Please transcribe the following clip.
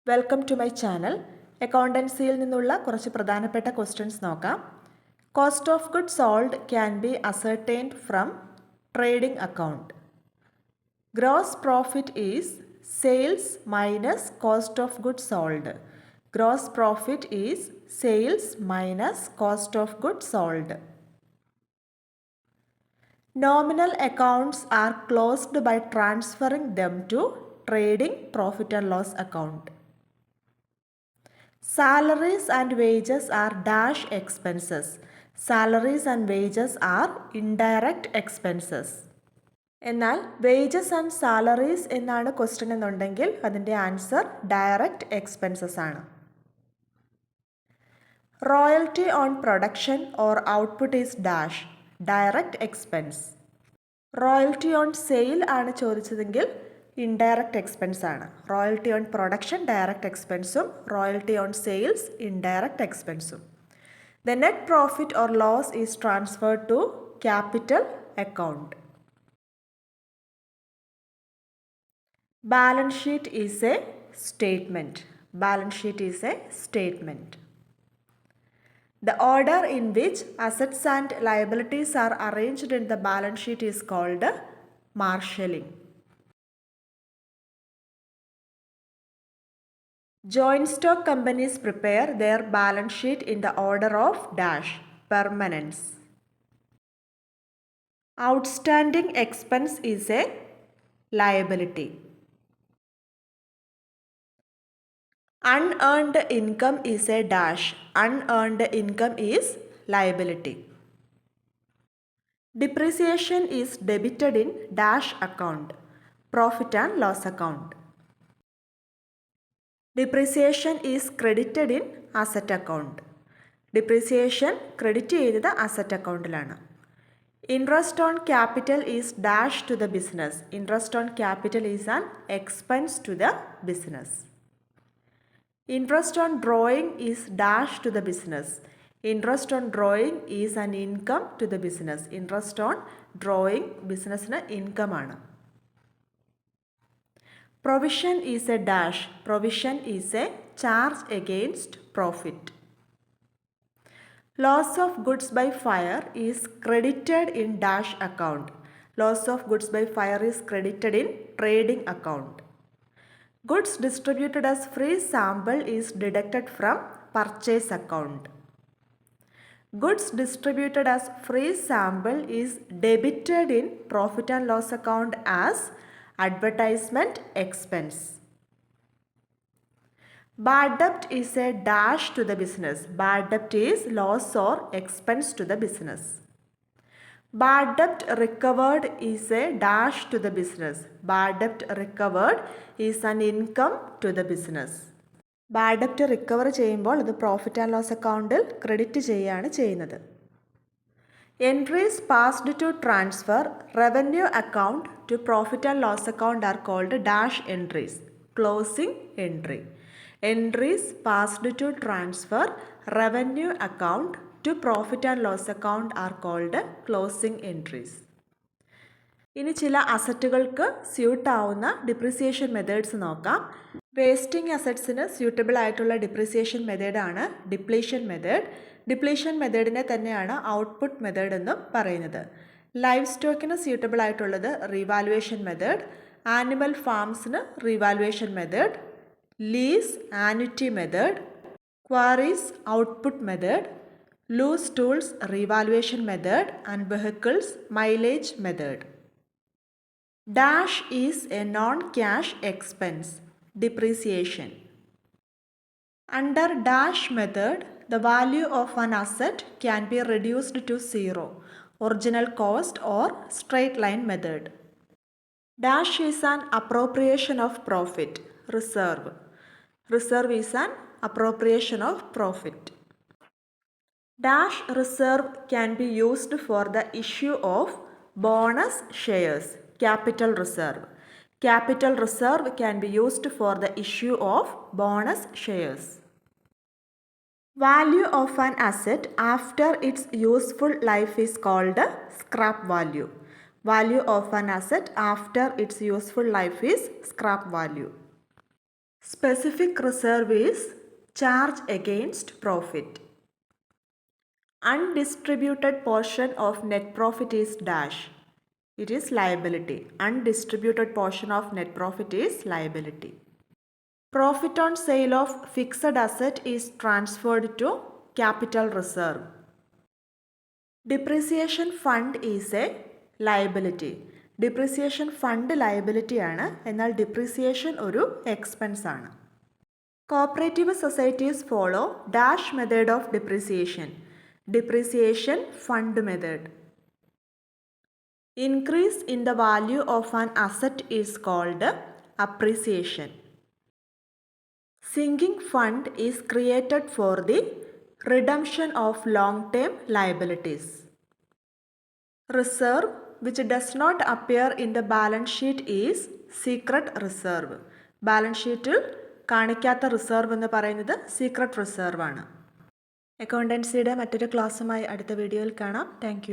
Welcome to my channel. അക്കൗണ്ടൻസിയിൽ നിന്നുള്ള കുറച്ച് പ്രധാനപ്പെട്ട ക്വസ്റ്റ്യൻസ് നോക്കാം. Cost of goods sold can be ascertained from trading account. Gross profit is sales minus cost of goods sold. Gross profit is sales minus cost of goods sold. Nominal accounts are closed by transferring them to trading profit and loss account. Salaries and wages are dash expenses. Salaries and wages are indirect expenses. എന്നാൽ wages and salaries എന്നാണ് question എന്നുണ്ടെങ്കിൽ അതിൻ്റെ answer direct expenses ആണ്. Royalty on production or output is dash direct expense. Royalty on sale ആണ് ചോദിച്ചതെങ്കിൽ indirect expense ആണ്. Royalty on production direct എക്സ്പെൻസും royalty on sales indirect എക്സ്പെൻസും. The net profit or loss is transferred to capital account. Balance sheet is a statement. Balance sheet is a statement. The order in which assets and liabilities are arranged in the balance sheet is called marshalling. Joint stock companies prepare their balance sheet in the order of dash permanence. Outstanding expense is a liability. Unearned income is a dash. Unearned income is liability. Depreciation is debited in dash account. Profit and loss account. Depreciation is credited in asset account. Depreciation credit ചെയ്തത് asset accountലാണ്. Interest on capital is dash to the business. Interest on capital is an expense to the business. Interest on drawing is dash to the business. Interest on drawing is an income to the business. Interest on drawing businessന് income ആണ്. Provision is a dash. Provision is a charge against profit. Loss of goods by fire is credited in dash account. Loss of goods by fire is credited in trading account. Goods distributed as free sample is deducted from purchase account. Goods distributed as free sample is debited in profit and loss account as advertisement expense. Bad debt is a dash to the business. Bad debt is loss or expense to the business. Bad debt recovered is a dash to the business. Bad debt recovered is an income to the business. Bad ഡെപ്റ്റ് recover ചെയ്യുമ്പോൾ അത് profit and loss അക്കൗണ്ടിൽ credit ചെയ്യുകയാണ് ചെയ്യുന്നത്. Entries passed to transfer revenue account to profit and loss account are called dash entries. Closing entry. Entries passed to transfer revenue account to profit and loss account are called closing entries. ഇനി ചില അസറ്റുകൾക്ക് suit ആവുന്ന depreciation methods നോക്കാം. Wasting അസറ്റ്സിന് suitable ആയിട്ടുള്ള depreciation മെത്തേഡാണ് depletion method. Depletion മെത്തേഡിനെ തന്നെയാണ് ഔട്ട്പുട്ട് മെത്തേഡ് എന്നും പറയുന്നത്. ലൈവ് സ്റ്റോക്കിന് സ്യൂട്ടബിൾ ആയിട്ടുള്ളത് റീവാലുവേഷൻ മെത്തേഡ്. ആനിമൽ ഫാംസിന് revaluation method. Lease annuity method. Quarries output method. Loose tools revaluation method and vehicles mileage method. Dash is a non-cash expense. Depreciation. Under dash method, the value of an asset can be reduced to zero, original cost or straight line method. Dash is an appropriation of profit. Reserve. Reserve is an appropriation of profit. Dash reserve can be used for the issue of bonus shares. Capital reserve. Capital reserve can be used for the issue of bonus shares. Value of an asset after its useful life is called scrap value. Value of an asset after its useful life is scrap value. Specific reserve is charge against profit. Undistributed portion of net profit is dash. It is liability. Undistributed portion of net profit is liability. Profit on sale of fixed asset is transferred to capital reserve. Depreciation fund is a liability. Depreciation fund liability ആണ്, എന്നാൽ depreciation ഒരു expense ആണ്. Cooperative societies follow dash method of depreciation. Depreciation fund method. Increase in the value of an asset is called appreciation. Sinking fund is created for the redemption of long-term liabilities. Reserve which does not appear in the balance sheet is secret reserve. Balance ഷീറ്റിൽ കാണിക്കാത്ത reserve എന്ന് പറയുന്നത് secret reserve ആണ്. അക്കൗണ്ടൻസിയുടെ മറ്റൊരു ക്ലാസ്സുമായി അടുത്ത വീഡിയോയിൽ കാണാം. Thank